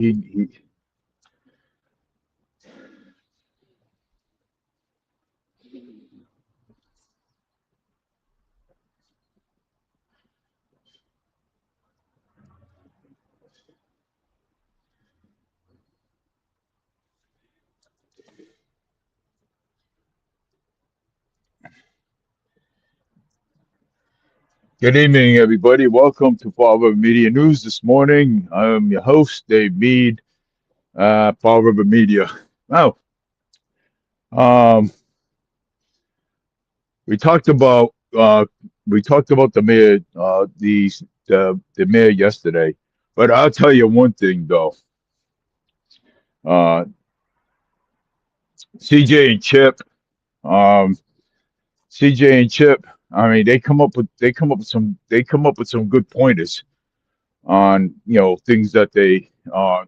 he Good evening, everybody. Welcome to Fall River Media News this morning. I'm your host, Dave Mead, Fall River Media. Now, um, we talked about the mayor, the mayor yesterday. But I'll tell you one thing though. Uh, CJ and Chip, um, CJ and Chip. I mean, they come up with some good pointers on things that they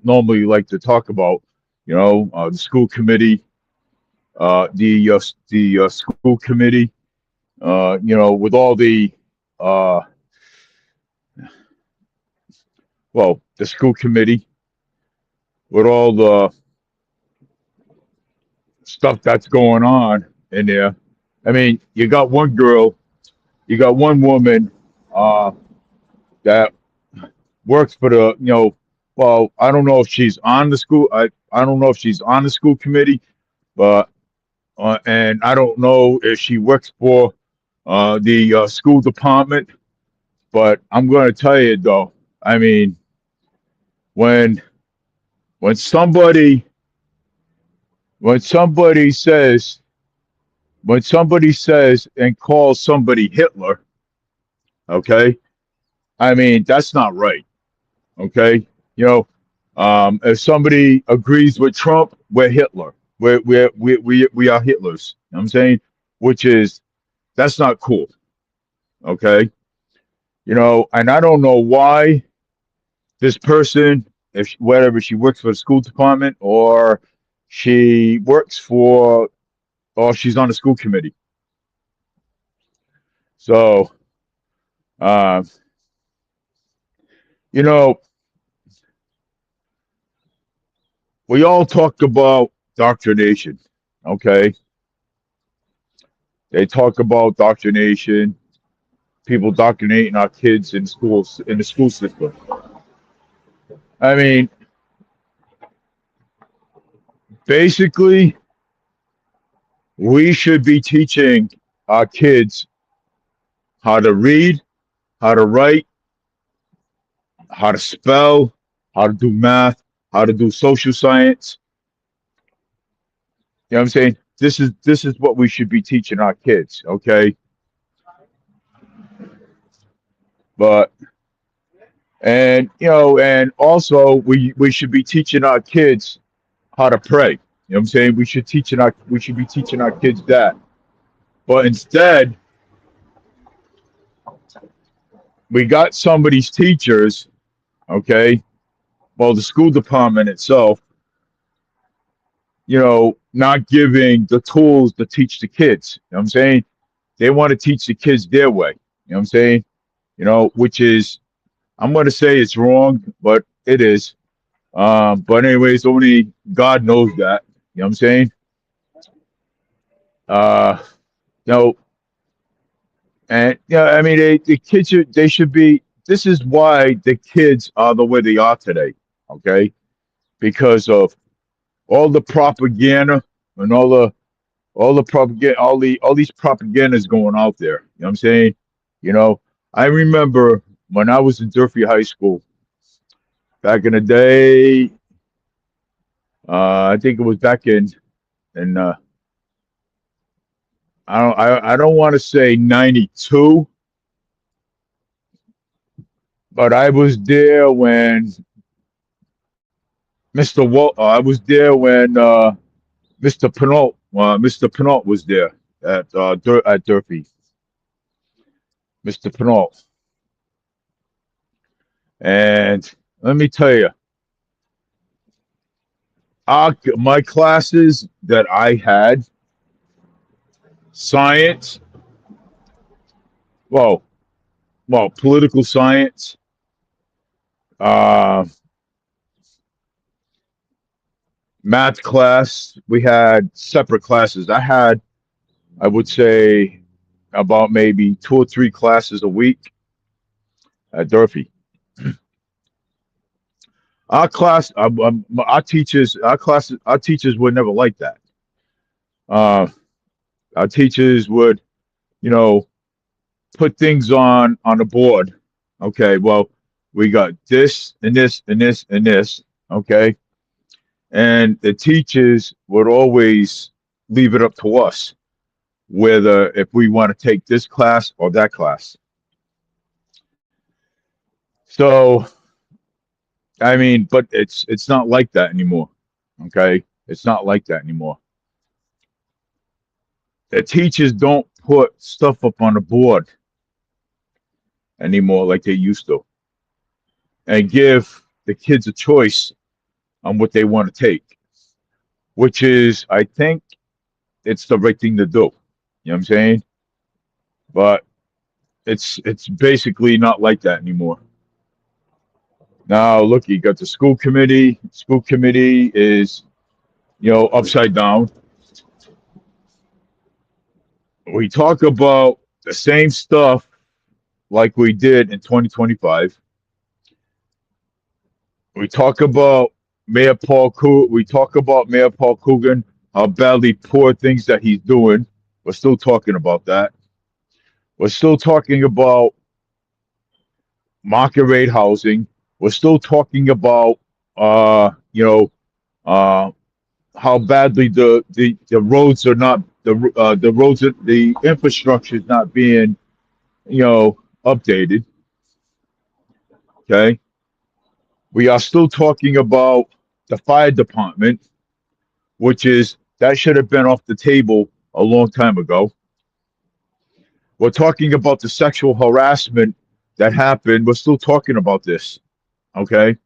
normally like to talk about. The school committee, the school committee. With all the uh, the school committee, with all the stuff that's going on in there. I mean, you got one woman uh, that works for the I don't know if she's on the school. I don't know if she's on the school committee, but and I don't know if she works for the school department. But I'm going to tell you though. I mean, when when somebody when somebody says when somebody says and calls somebody Hitler, okay, I mean that's not right. Okay, if somebody agrees with Trump, we're Hitler. We are Hitlers. You know what I'm saying, which is that's not cool. Okay, and I don't know why this person, if whether she works for the school department or she works for or she's on the school committee. So, uh, you know, we all talk about doctrination. Okay, they talk about doctrination, people doctrinating our kids in schools in the school system. I mean, basically, we should be teaching our kids how to read, how to write, how to spell, how to do math, how to do social science. You know what I'm saying? This is what we should be teaching our kids, okay? But and also we should be teaching our kids how to pray. You know what I'm saying? We should be teaching our kids that. But instead, we got some of these teachers, okay? Well, the school department itself, not giving the tools to teach the kids. You know what I'm saying? They want to teach the kids their way. You know what I'm saying? Which is I'm going to say it's wrong, but it is. But anyways, only God knows that. You know what I'm saying? Uh, you know, and I mean, the kids they should be. This is why the kids are the way they are today. Okay, because of all the propaganda and all the propaganda, all these propagandas going out there. You know what I'm saying? You know, I remember when I was in Durfee High School back in the day. I think it was back in I don't want to say 92, but I was there when I was there when Mr. Penalt was there at Durfee. Mr. Penalt, and let me tell you, my classes that I had, science, well, political science, uh, Math class, we had separate classes. I would say, about maybe 2 or 3 classes a week at Durfee. Our class, our teachers were never like that. Uh, our teachers would, you know, put things on the board. Okay, well, we got this and this and this and this. Okay, and the teachers would always leave it up to us whether if we want to take this class or that class. So I mean, but it's not like that anymore. Okay, it's not like that anymore. The teachers don't put stuff up on the board anymore like they used to, and give the kids a choice on what they want to take, which is, I think, it's the right thing to do. You know what I'm saying? But it's basically not like that anymore. Now look, you got the school committee. School committee is, upside down. We talk about the same stuff like we did in 2025. We talk about we talk about Mayor Paul Coogan, how badly poor things that he's doing. We're still talking about that. We're still talking about market rate housing. We're still talking about uh how badly the roads are not the roads, the infrastructure is not being, updated. Okay, we are still talking about the fire department, which is that should have been off the table a long time ago. We're talking about the sexual harassment that happened. We're still talking about this. Okay,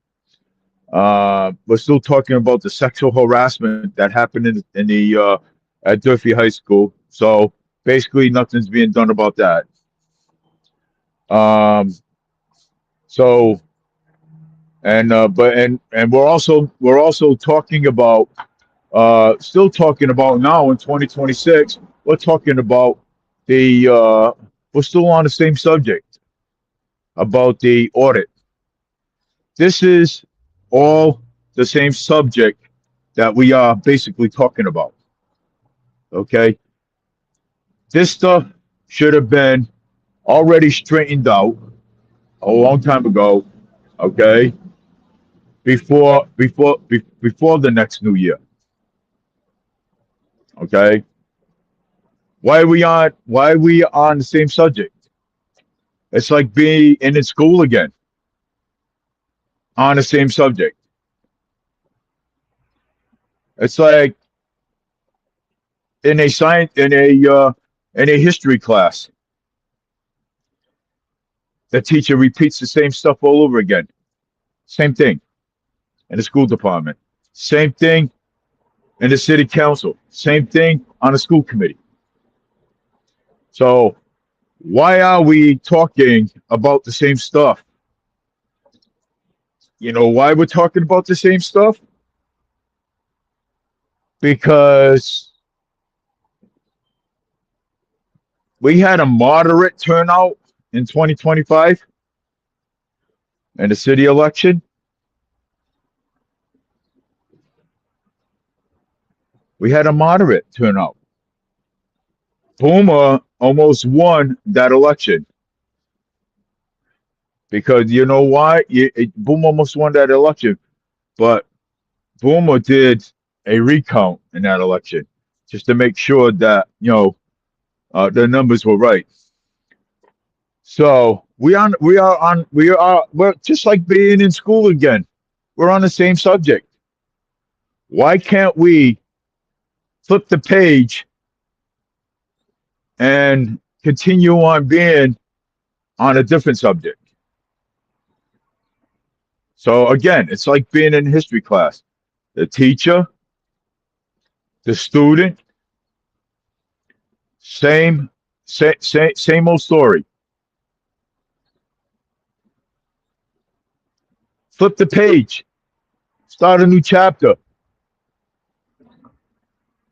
we're still talking about the sexual harassment that happened in the at Durfee High School. So basically, nothing's being done about that. Um, so and we're also talking about, still talking about now in 2026. We're talking about the we're still on the same subject about the audit. This is all the same subject that we are basically talking about. Okay, this stuff should have been already straightened out a long time ago. Okay, before the next new year. Okay, why are we on the same subject? It's like being in school again on the same subject. It's like in a science in a history class, the teacher repeats the same stuff all over again. Same thing in the school department. Same thing in the city council. Same thing on the school committee. So why are we talking about the same stuff? You know why we're talking about the same stuff? Because we had a moderate turnout in 2025 in the city election. We had a moderate turnout. Boomer almost won that election because you know why? Boomer almost won that election, but Boomer did a recount in that election just to make sure that the numbers were right. So we're just like being in school again. We're on the same subject. Why can't we flip the page and continue on being on a different subject? So again, it's like being in history class. The teacher, the student, same old story. Flip the page, start a new chapter.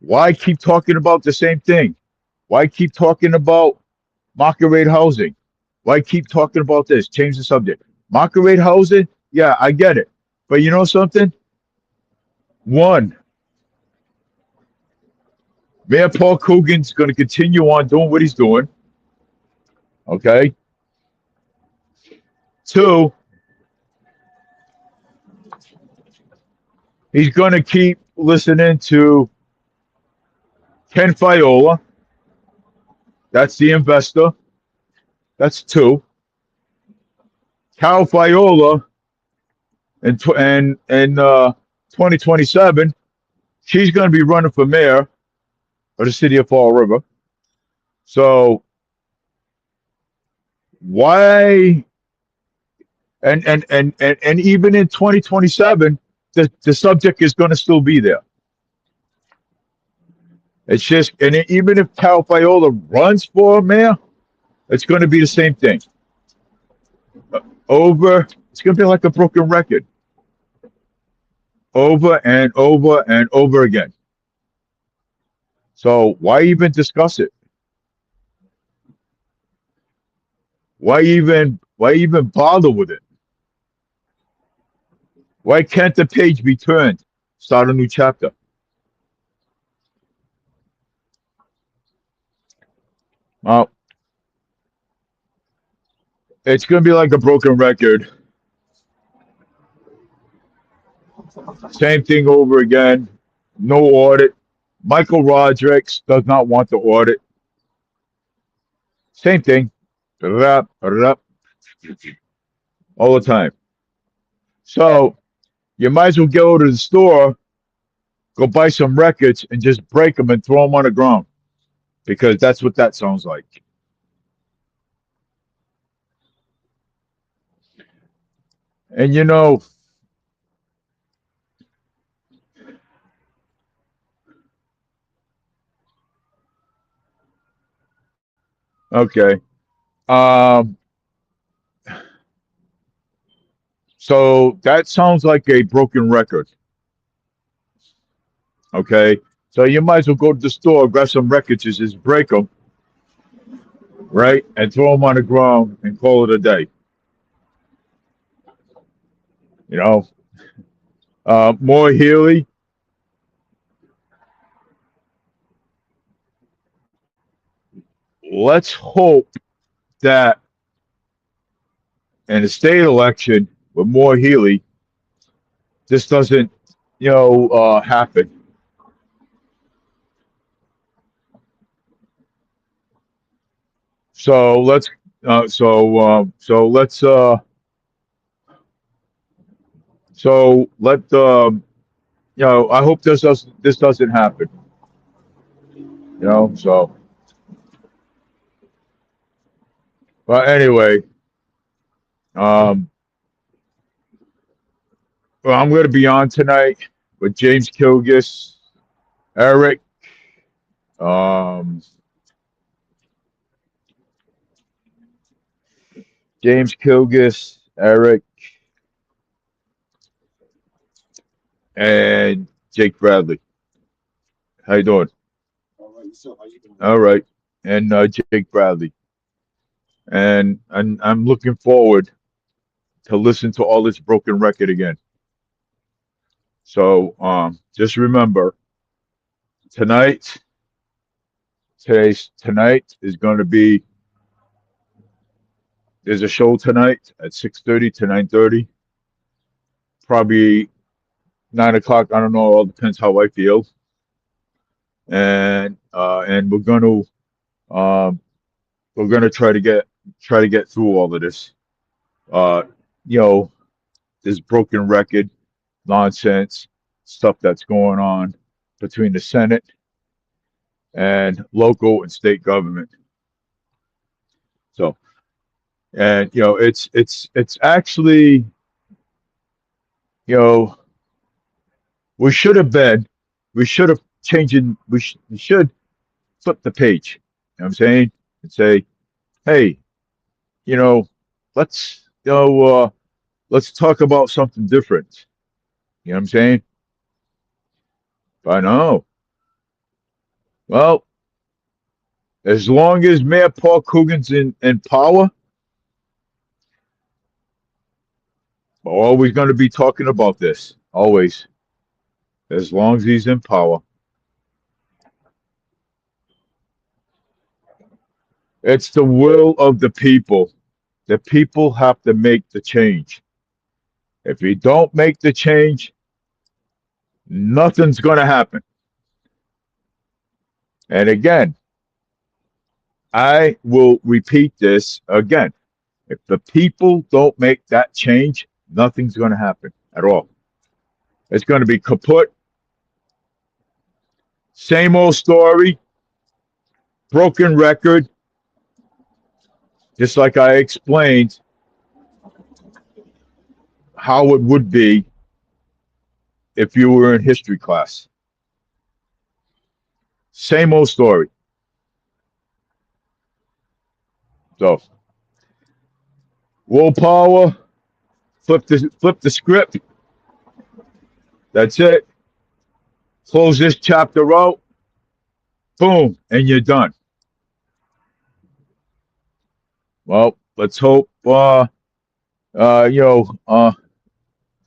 Why keep talking about the same thing? Why keep talking about market rate housing? Why keep talking about this? Change the subject. Market rate housing, yeah, I get it. But you know something? One, Mayor Paul Coogan's going to continue on doing what he's doing. Okay. Two, he's going to keep listening to Ken Fiola. That's the investor. That's two. Cal Fiola in 2027, she's going to be running for mayor of the city of Fall River. So why and even in 2027, the subject is going to still be there. It's just, and even if Cal Fiola runs for mayor, it's going to be the same thing. It's going to be like a broken record. Over and over and over again. So why even discuss it? Why even bother with it? Why can't the page be turned? Start a new chapter. Well, it's going to be like a broken record. Same thing over again. No audit. Michael Rodrigues does not want the audit. Same thing. All the time. So you might as well go to the store, go buy some records, and just break them and throw them on the ground, because that's what that sounds like. And you know, okay. Um, so that sounds like a broken record. Okay. So you might as well go to the store, grab some records, just break them, right? And throw them on the ground and call it a day. You know, Maura Healey, let's hope that in the state election with Maura Healey, this doesn't, happen. So let's, so let's, so let, I hope this doesn't happen. So, but anyway, um, well, I'm going to be on tonight with James Kilgis, Eric, um, James Kilgis, Eric, and Jake Bradley. How you doing? All right, and Jake Bradley, and I'm looking forward to listen to all this broken record again. So just remember, tonight is going to be. There's a show tonight at 6:30 to 9:30. Probably 9 o'clock. I don't know. It all depends how I feel. And um, we're gonna try to get through all of this. Uh, you know, this broken record nonsense stuff that's going on between the Senate and local and state government. So, and it's actually, you know, we should have been, we should have changing, we should flip the page. You know what I'm saying? And say, hey, you know, let's let's talk about something different. You know what I'm saying? I know. Well, as long as Mayor Paul Coogan's in power, we're always going to be talking about this. Always. As long as he's in power. It's the will of the people. The people have to make the change. If you don't make the change, nothing's going to happen. And again, I will repeat this again. If the people don't make that change, nothing's going to happen at all. It's going to be kaput. Same old story, broken record, just like I explained how it would be if you were in history class. Same old story. So, willpower, flip the script. That's it. Close this chapter out. Boom, and you're done. Well, let's hope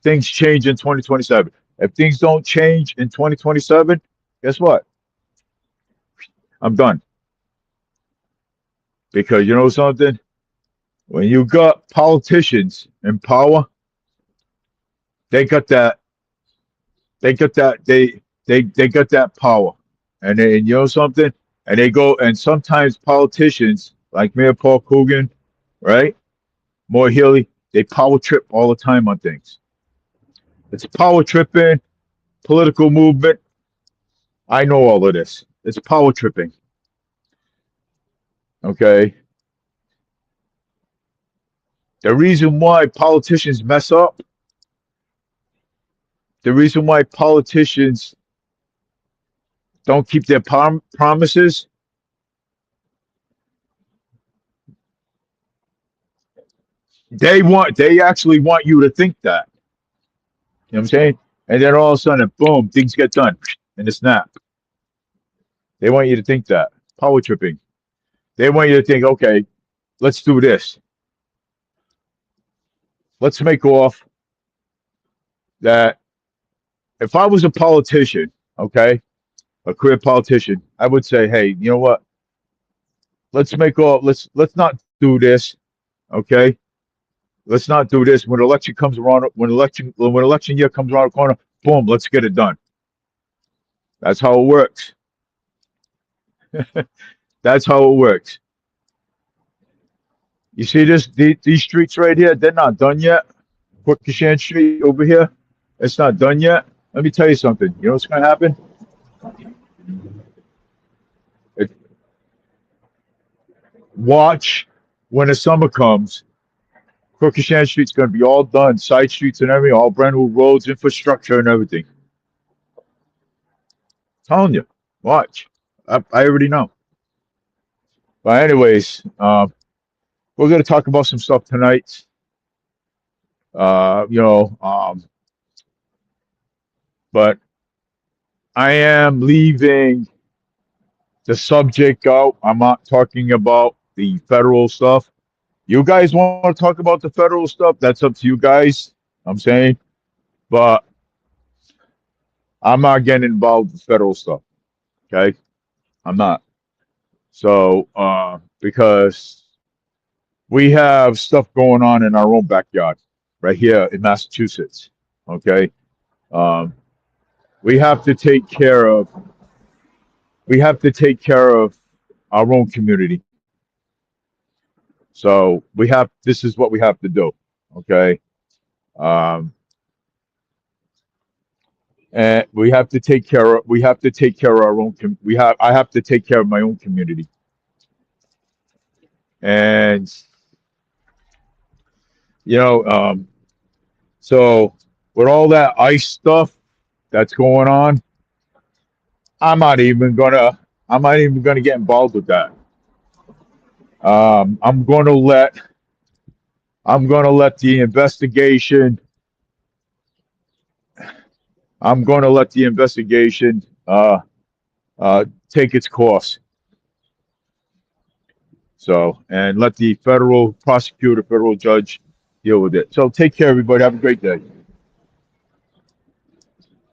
things change in 2027. If things don't change in 2027, guess what? I'm done. Because you know something? When you got politicians in power, they got that. They got that. They got that power, and you know something? And they go. And sometimes politicians like Mayor Paul Coogan, right? Maura Healey, they power trip all the time on things. It's power tripping, political movement. I know all of this. It's power tripping. Okay. The reason why politicians mess up, the reason why politicians don't keep their promises, they actually want you to think that. You know what I'm saying? And then all of a sudden, boom, things get done in a snap. They want you to think that. Power tripping. They want you to think, okay, let's do this. Let's make off that if I was a politician, okay, a career politician, I would say, hey, you know what? Let's make off. Let's not do this, okay? Let's not do this. When election comes around, when election year comes around the corner, boom, let's get it done. That's how it works. That's how it works. You see these streets right here? They're not done yet. Quikasham Street over here, it's not done yet. Let me tell you something. You know what's going to happen? Watch when the summer comes. Quikasham Street's going to be all done, side streets and everything, all brand new roads, infrastructure, and everything. I'm telling you, watch. I already know. But anyways, we're going to talk about some stuff tonight. But I am leaving the subject out. I'm not talking about the federal stuff. You guys want to talk about the federal stuff? That's up to you guys. I'm saying, but I'm not getting involved with federal stuff. Okay, I'm not. So because we have stuff going on in our own backyard, right here in Massachusetts. Okay, we have to take care of. We have to take care of our own community. So we have. This is what we have to do. Okay. And we have to take care of our own I have to take care of my own community. And so with all that ICE stuff that's going on, I'm not even gonna get involved with that. I'm gonna let the investigation. I'm going to let the investigation take its course. So, and let the federal prosecutor, federal judge deal with it. So take care, everybody. Have a great day.